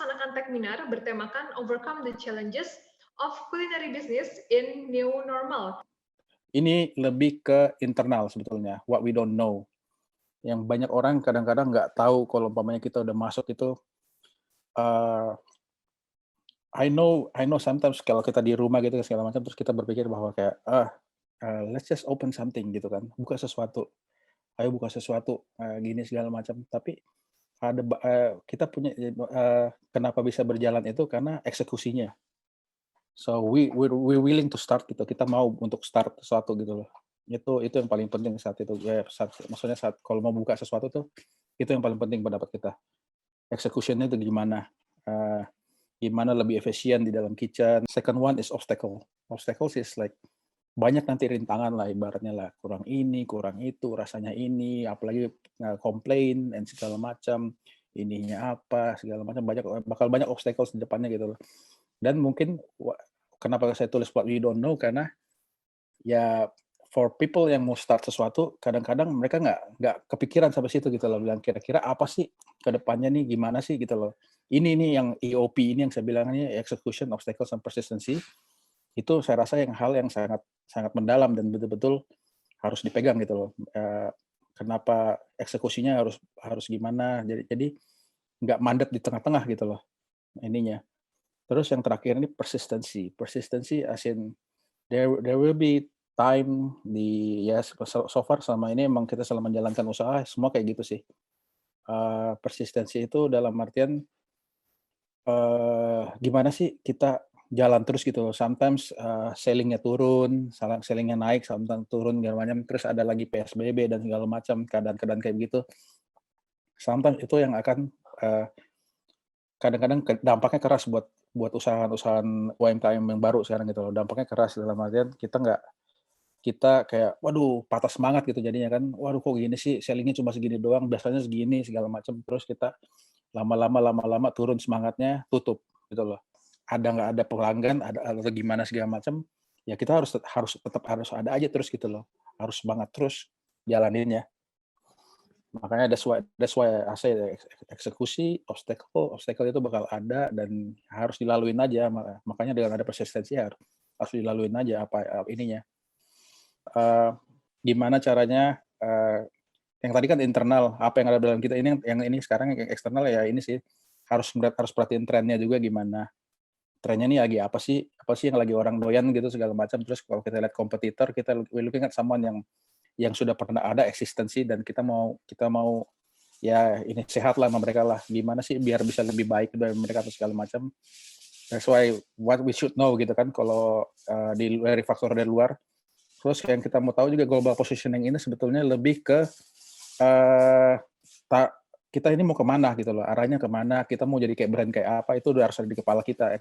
melaksanakan Techminar bertemakan Overcome the Challenges of Culinary Business in New Normal. Ini lebih ke internal sebetulnya, what we don't know. Yang banyak orang kadang-kadang nggak tahu kalau umpamanya kita udah masuk itu, uh, I know sometimes kalau kita di rumah gitu segala macam, terus kita berpikir bahwa kayak, let's just open something gitu kan, buka sesuatu, ayo buka sesuatu, gini segala macam. Tapi kita punya, kenapa bisa berjalan itu karena eksekusinya. So we're willing to start gitu, kita mau untuk start sesuatu gitu loh. Itu yang paling penting saat itu, maksudnya saat kalau mau buka sesuatu tuh, itu yang paling penting pendapat kita. Execution-nya itu gimana, gimana lebih efisien di dalam kitchen. Second one is obstacle. Obstacles is like banyak nanti rintangan lah ibaratnya lah, kurang ini, kurang itu, rasanya ini, apalagi komplain dan segala macam, ininya apa, segala macam, bakal banyak obstacles di depannya gitu loh. Dan mungkin kenapa saya tulis what we don't know, karena ya for people yang mau start sesuatu, kadang-kadang mereka nggak kepikiran sampai situ gitu loh, bilang kira-kira apa sih ke depannya nih, gimana sih gitu loh. Ini nih yang EOP ini yang saya bilang ini execution, obstacles, and persistency. Itu saya rasa hal yang sangat sangat mendalam dan betul-betul harus dipegang gitu loh. Kenapa eksekusinya harus gimana, jadi nggak mandat di tengah-tengah gitu loh ininya. Terus yang terakhir ini persistency. Persistency as in there will be time so far selama ini emang kita selama menjalankan usaha semua kayak gitu sih. Persistency itu dalam artian, gimana sih kita jalan terus gitu loh. Sometimes, selling-nya turun, selling-nya naik, sometimes turun segala macam, terus ada lagi PSBB dan segala macam, keadaan-keadaan kayak begitu. Sometimes itu yang akan, kadang-kadang dampaknya keras buat usaha-usahaan UMKM yang baru sekarang gitu loh. Dampaknya keras dalam artian kita kayak, waduh patah semangat gitu jadinya kan, waduh kok gini sih, selling-nya cuma segini doang, biasanya segini segala macam, terus kita lama-lama turun semangatnya, tutup gitu loh. Nggak ada pelanggan, atau gimana segala macam, ya kita tetap harus ada aja terus gitu loh, harus semangat terus jalaninnya. Makanya that's why I say eksekusi, obstacle itu bakal ada dan harus dilaluin aja, makanya dengan ada persistensi harus dilaluin aja ininya. Gimana caranya, yang tadi kan internal, apa yang ada dalam kita, yang ini sekarang yang eksternal ya ini sih, harus perhatiin trennya juga gimana. Trennya nih lagi apa sih yang lagi orang doyan gitu segala macam. Terus kalau kita lihat kompetitor, we looking at someone yang sudah pernah ada eksistensi dan kita mau ya ini sehat lah sama mereka lah. Gimana sih biar bisa lebih baik dari mereka atau segala macam. That's why what we should know gitu kan kalau dari faktor dari luar. Terus yang kita mau tahu juga global positioning ini sebetulnya lebih ke kita ini mau kemana gitu loh, arahnya kemana, kita mau jadi kayak brand kayak apa, itu udah harus ada di kepala kita.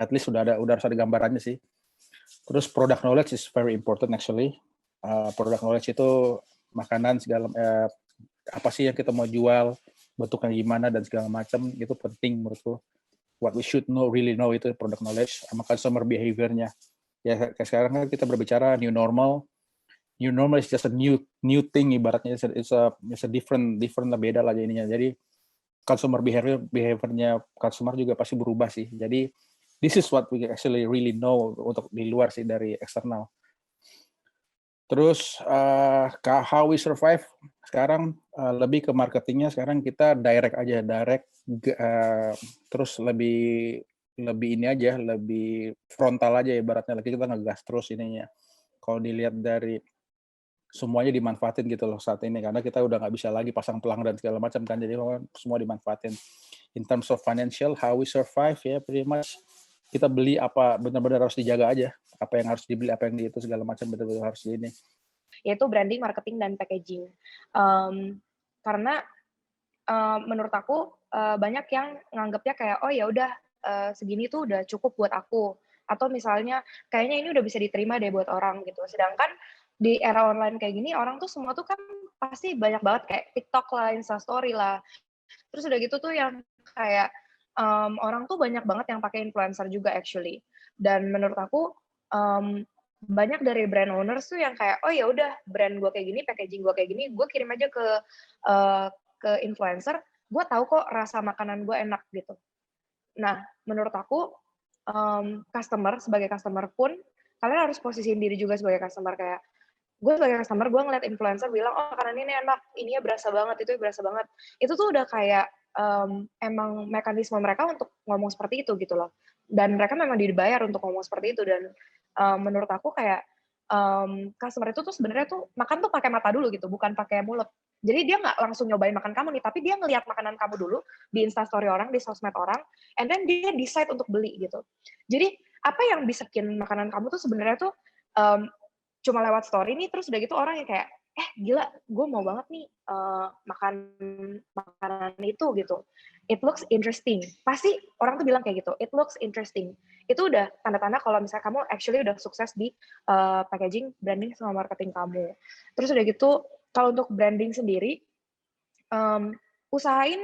At least udah harus ada gambarannya sih. Terus product knowledge is very important actually. Product knowledge itu makanan apa sih yang kita mau jual, bentuknya gimana dan segala macam, itu penting menurutku. What we should really know itu product knowledge sama consumer behavior-nya. Ya kayak sekarang kan kita berbicara new normal. New normal is just a new thing, ibaratnya it's a different lah, beda lah jadinya. Jadi consumer behavior-nya consumer juga pasti berubah sih. Jadi this is what we actually really know untuk di luar sih dari eksternal. Terus how we survive sekarang, lebih ke marketingnya sekarang kita direct aja, terus lebih ini aja, lebih frontal aja ibaratnya, lagi kita ngegas terus ininya. Kalau dilihat dari semuanya dimanfaatin gitu loh saat ini, karena kita udah nggak bisa lagi pasang pelang dan segala macam kan, jadi semua dimanfaatin. In terms of financial, how we survive ya pretty much kita beli apa benar-benar harus dijaga aja, apa yang harus dibeli, apa yang itu segala macam betul-betul harus di ini. Yaitu branding, marketing, dan packaging. Karena menurut aku banyak yang nganggapnya kayak oh ya udah segini tuh udah cukup buat aku, atau misalnya kayaknya ini udah bisa diterima deh buat orang gitu. Sedangkan di era online kayak gini orang tuh semua tuh kan pasti banyak banget kayak TikTok lah, Instastory lah. Terus udah gitu tuh yang kayak orang tuh banyak banget yang pakai influencer juga actually. Dan menurut aku banyak dari brand owners tuh yang kayak oh ya udah brand gue kayak gini, packaging gue kayak gini, gue kirim aja ke influencer, gue tahu kok rasa makanan gue enak gitu. Nah, menurut aku, sebagai customer pun, kalian harus posisiin diri juga sebagai customer, kayak, gue sebagai customer, gue ngeliat influencer bilang, "Oh, makanan ini enak, ininya berasa banget, itu berasa banget." Itu tuh udah kayak, emang mekanisme mereka untuk ngomong seperti itu, gitu loh. Dan mereka memang dibayar untuk ngomong seperti itu, dan, menurut aku kayak, customer itu tuh sebenarnya tuh makan tuh pakai mata dulu gitu, bukan pakai mulut. Jadi dia nggak langsung nyobain makan kamu nih, tapi dia ngelihat makanan kamu dulu di Instastory orang, di sosmed orang, and then dia decide untuk beli gitu. Jadi apa yang bisa bikin makanan kamu tuh sebenarnya tuh, mmm, cuma lewat story nih, terus udah gitu orang yang kayak, "Eh, gila, gue mau banget nih, makan makanan itu," gitu. "It looks interesting." Pasti orang tuh bilang kayak gitu, "It looks interesting." Itu udah tanda-tanda kalau misalnya kamu actually udah sukses di, packaging, branding, sama marketing kamu. Terus udah gitu, kalau untuk branding sendiri, mmm, usahain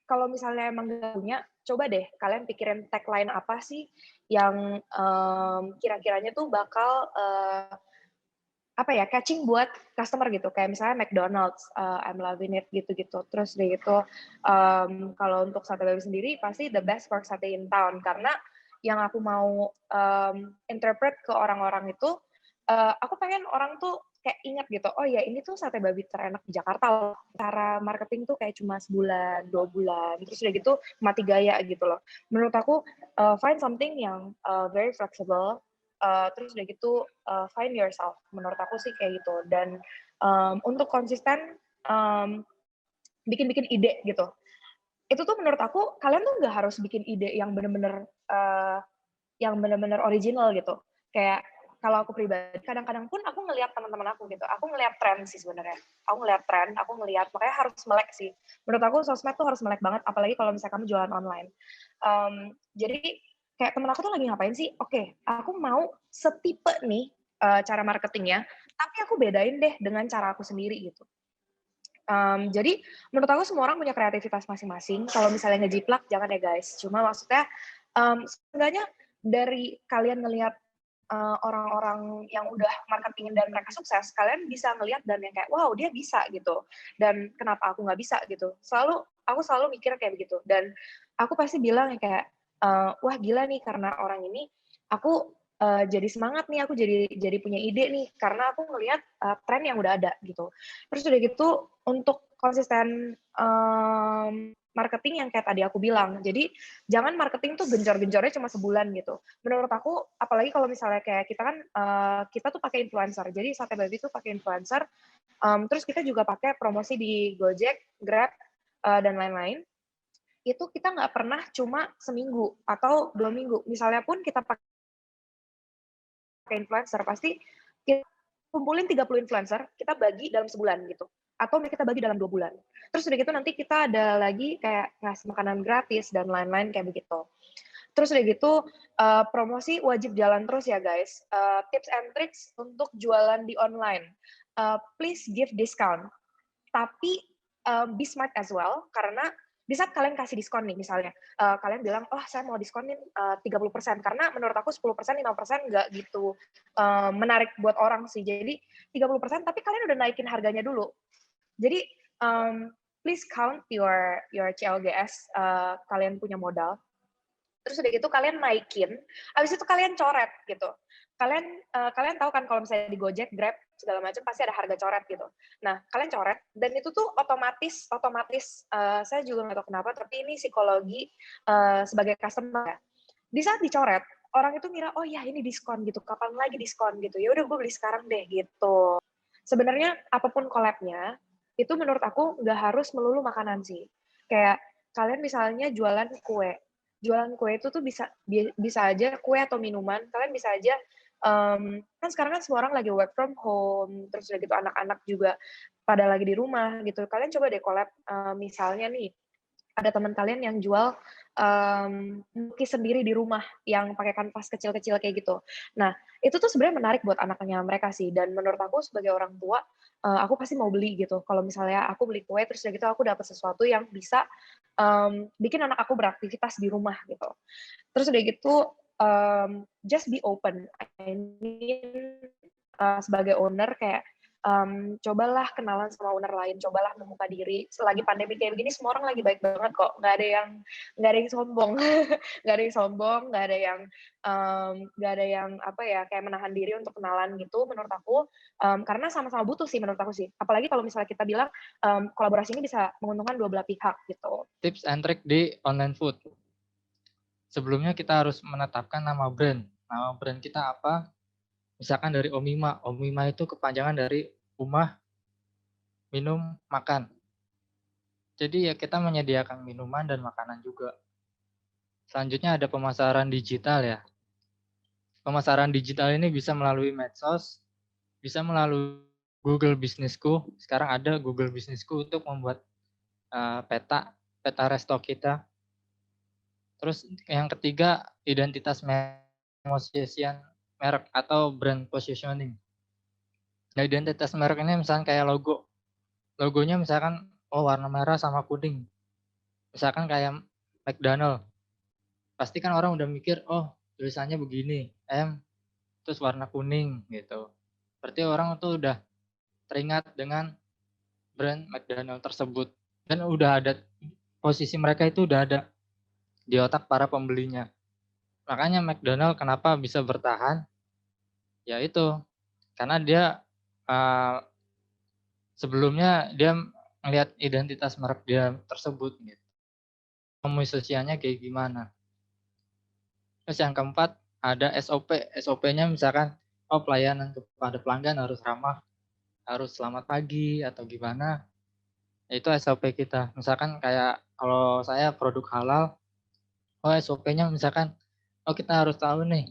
kalau misalnya emang nggak punya, coba deh kalian pikirin tagline apa sih yang, kira-kiranya tuh bakal, apa ya, catching buat customer gitu, kayak misalnya McDonald's, I'm loving it gitu-gitu. Terus udah gitu, kalau untuk sate babi sendiri pasti the best pork sate in town, karena yang aku mau, interpret ke orang-orang itu, aku pengen orang tuh kayak ingat gitu, "Oh ya, ini tuh sate babi terenak di Jakarta loh." Cara marketing tuh kayak cuma sebulan, 2 bulan, terus udah gitu mati gaya gitu loh. Menurut aku, find something yang, very flexible, terus udah gitu, find yourself, menurut aku sih kayak gitu. Dan, untuk konsisten, bikin-bikin ide gitu. Itu tuh menurut aku, kalian tuh nggak harus bikin ide yang bener-bener original gitu. Kayak kalau aku pribadi, kadang-kadang pun aku ngelihat teman-teman aku gitu, aku ngelihat tren sih sebenarnya. Aku ngelihat tren, aku ngelihat, makanya harus melek sih. Menurut aku sosmed tuh harus melek banget, apalagi kalau misalnya kamu jualan online. Jadi kayak temen aku tuh lagi ngapain sih, oke, aku mau setipe nih, cara marketingnya, tapi aku bedain deh dengan cara aku sendiri gitu. Jadi menurut aku semua orang punya kreativitas masing-masing, kalau misalnya ngejiplak jangan ya guys, cuma maksudnya, seenggaknya dari kalian ngelihat, orang-orang yang udah marketing dan mereka sukses, kalian bisa ngelihat dan yang kayak, "Wow, dia bisa," gitu, dan kenapa aku nggak bisa gitu. Aku selalu mikir kayak begitu, dan aku pasti bilang yang kayak, "Wah gila nih, karena orang ini aku, jadi semangat nih, aku jadi punya ide nih, karena aku ngelihat, tren yang udah ada," gitu. Terus udah gitu, untuk konsisten, marketing yang kayak tadi aku bilang. Jadi, jangan marketing tuh genjor-genjornya cuma sebulan gitu. Menurut aku, apalagi kalau misalnya kayak kita kan, kita tuh pakai influencer. Jadi sate babi tuh pakai influencer, terus kita juga pakai promosi di Gojek, Grab, dan lain-lain. Itu kita nggak pernah cuma seminggu atau 2 minggu. Misalnya pun kita pakai influencer, pasti kita kumpulin 30 influencer, kita bagi dalam sebulan gitu, atau kita bagi dalam 2 bulan. Terus udah gitu nanti kita ada lagi kayak ngasih makanan gratis dan lain-lain kayak begitu. Terus udah gitu, promosi wajib jalan terus ya guys, tips and tricks untuk jualan di online. Please give discount, tapi, be smart as well, karena di saat kalian kasih diskon nih misalnya, kalian bilang, "Oh saya mau diskonin, 30%," karena menurut aku 10%, 5% nggak gitu, menarik buat orang sih. Jadi 30% tapi kalian udah naikin harganya dulu. Jadi, please count your CLGS, kalian punya modal, terus udah gitu kalian naikin, habis itu kalian coret gitu. Kalian tahu kan kalau misalnya di Gojek, Grab, segala macam pasti ada harga coret gitu. Nah, kalian coret dan itu tuh otomatis, saya juga nggak tahu kenapa, tapi ini psikologi, sebagai customer ya. Di saat dicoret, orang itu ngira, "Oh ya ini diskon," gitu, "kapan lagi diskon?" gitu, "Ya udah gue beli sekarang deh," gitu. Sebenarnya apapun collab-nya, itu menurut aku nggak harus melulu makanan sih. Kayak kalian misalnya jualan kue itu tuh bisa aja kue atau minuman, kalian bisa aja, kan sekarang kan semua orang lagi work from home, terus udah gitu anak-anak juga pada lagi di rumah gitu, kalian coba deh collab, misalnya nih, ada teman kalian yang jual, melukis sendiri di rumah yang pakai kanvas kecil-kecil kayak gitu. Nah, itu tuh sebenarnya menarik buat anaknya mereka sih, dan menurut aku sebagai orang tua, aku pasti mau beli gitu. Kalau misalnya aku beli kue, terus udah gitu aku dapat sesuatu yang bisa, bikin anak aku beraktivitas di rumah gitu. Terus udah gitu, just be open. I mean, sebagai owner kayak cobalah kenalan sama owner lain, cobalah membuka diri. Selagi pandemi kayak begini semua orang lagi baik banget kok, nggak ada yang sombong, nggak ada yang sombong, nggak ada yang apa ya kayak menahan diri untuk kenalan gitu. Menurut aku, karena sama-sama butuh sih menurut aku sih. Apalagi kalau misalnya kita bilang kolaborasi ini bisa menguntungkan dua belah pihak gitu. Tips and trick di online food. Sebelumnya kita harus menetapkan nama brand. Nama brand kita apa? Misalkan dari Omima. Omima itu kepanjangan dari Umah, minum, makan. Jadi ya kita menyediakan minuman dan makanan juga. Selanjutnya ada pemasaran digital ya. Pemasaran digital ini bisa melalui medsos, bisa melalui Google Businessku. Sekarang ada Google Businessku untuk membuat peta resto kita. Terus yang ketiga, identitas merek atau brand positioning. Nah, identitas merek ini misalkan kayak logo. Logonya misalkan warna merah sama kuning. Misalkan kayak McDonald. Pasti kan orang udah mikir, oh tulisannya begini, M, terus warna kuning gitu. Berarti orang tuh udah teringat dengan brand McDonald tersebut. Dan udah ada, posisi mereka itu udah ada di otak para pembelinya. Makanya McDonald kenapa bisa bertahan? Ya itu, karena dia sebelumnya dia melihat identitas merek dia tersebut gitu. Komunikasinya kayak gimana. Terus yang keempat ada SOP. SOP-nya misalkan pelayanan kepada pelanggan harus ramah, harus selamat pagi atau gimana. Itu SOP kita. Misalkan kayak kalau saya produk halal, SOP-nya misalkan kita harus tahu nih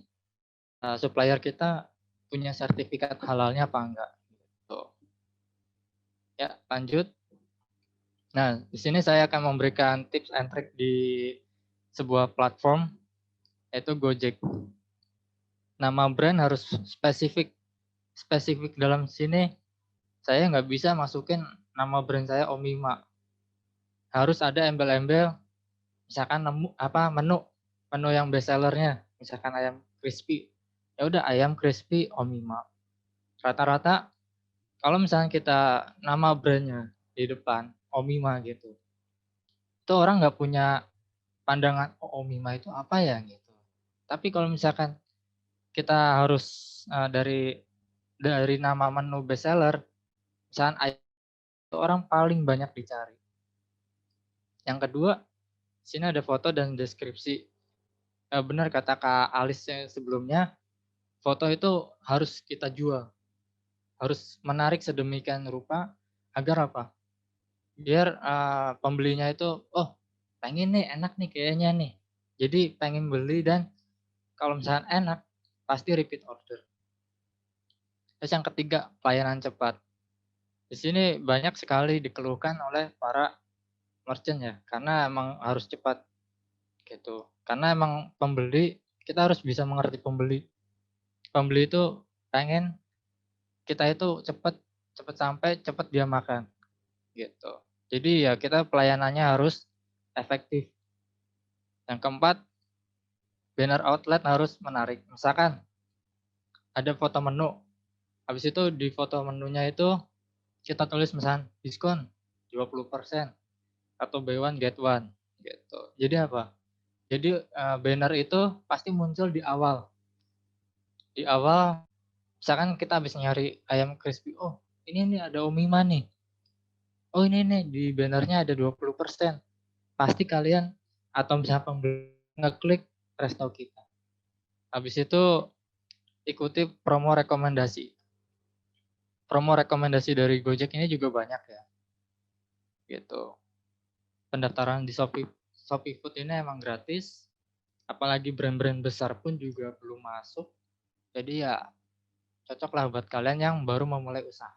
supplier kita punya sertifikat halalnya apa enggak. Gitu. Ya, lanjut. Nah, di sini saya akan memberikan tips and trick di sebuah platform, yaitu Gojek. Nama brand harus spesifik. Spesifik dalam sini, saya nggak bisa masukin nama brand saya Omima. Harus ada embel-embel, misalkan menu yang best sellernya, misalkan ayam crispy. Ya udah ayam crispy Omima. Rata-rata kalau misalnya kita nama brandnya di depan Omima gitu, itu orang nggak punya pandangan Omima itu apa ya gitu. Tapi kalau misalkan kita harus dari nama menu bestseller, misalkan ayam itu orang paling banyak dicari. Yang kedua, sini ada foto dan deskripsi. Benar kata Kak Alis yang sebelumnya, foto itu harus kita jual. Harus menarik sedemikian rupa agar apa? Biar pembelinya itu, pengen nih, enak nih kayaknya nih. Jadi pengen beli dan kalau misalnya enak, pasti repeat order. Terus yang ketiga, pelayanan cepat. Di sini banyak sekali dikeluhkan oleh para merchant ya, karena emang harus cepat gitu. Karena emang pembeli, kita harus bisa mengerti pembeli. Pembeli itu pengen kita itu cepat sampai, cepat dia makan gitu. Jadi ya kita pelayanannya harus efektif. Yang keempat, banner outlet harus menarik. Misalkan ada foto menu, habis itu di foto menunya itu kita tulis misalkan diskon 20% atau buy one get one gitu. Jadi apa? Jadi banner itu pasti muncul di awal. Di awal misalkan kita habis nyari ayam crispy, ini nih ada Omima nih. Ini nih di bannernya ada 20%. Pasti kalian atau misalnya pembeli ngeklik resto kita. Habis itu ikuti promo rekomendasi. Promo rekomendasi dari Gojek ini juga banyak ya. Gitu. Pendaftaran di Shopee Food ini emang gratis. Apalagi brand-brand besar pun juga belum masuk. Jadi ya cocok lah buat kalian yang baru memulai usaha.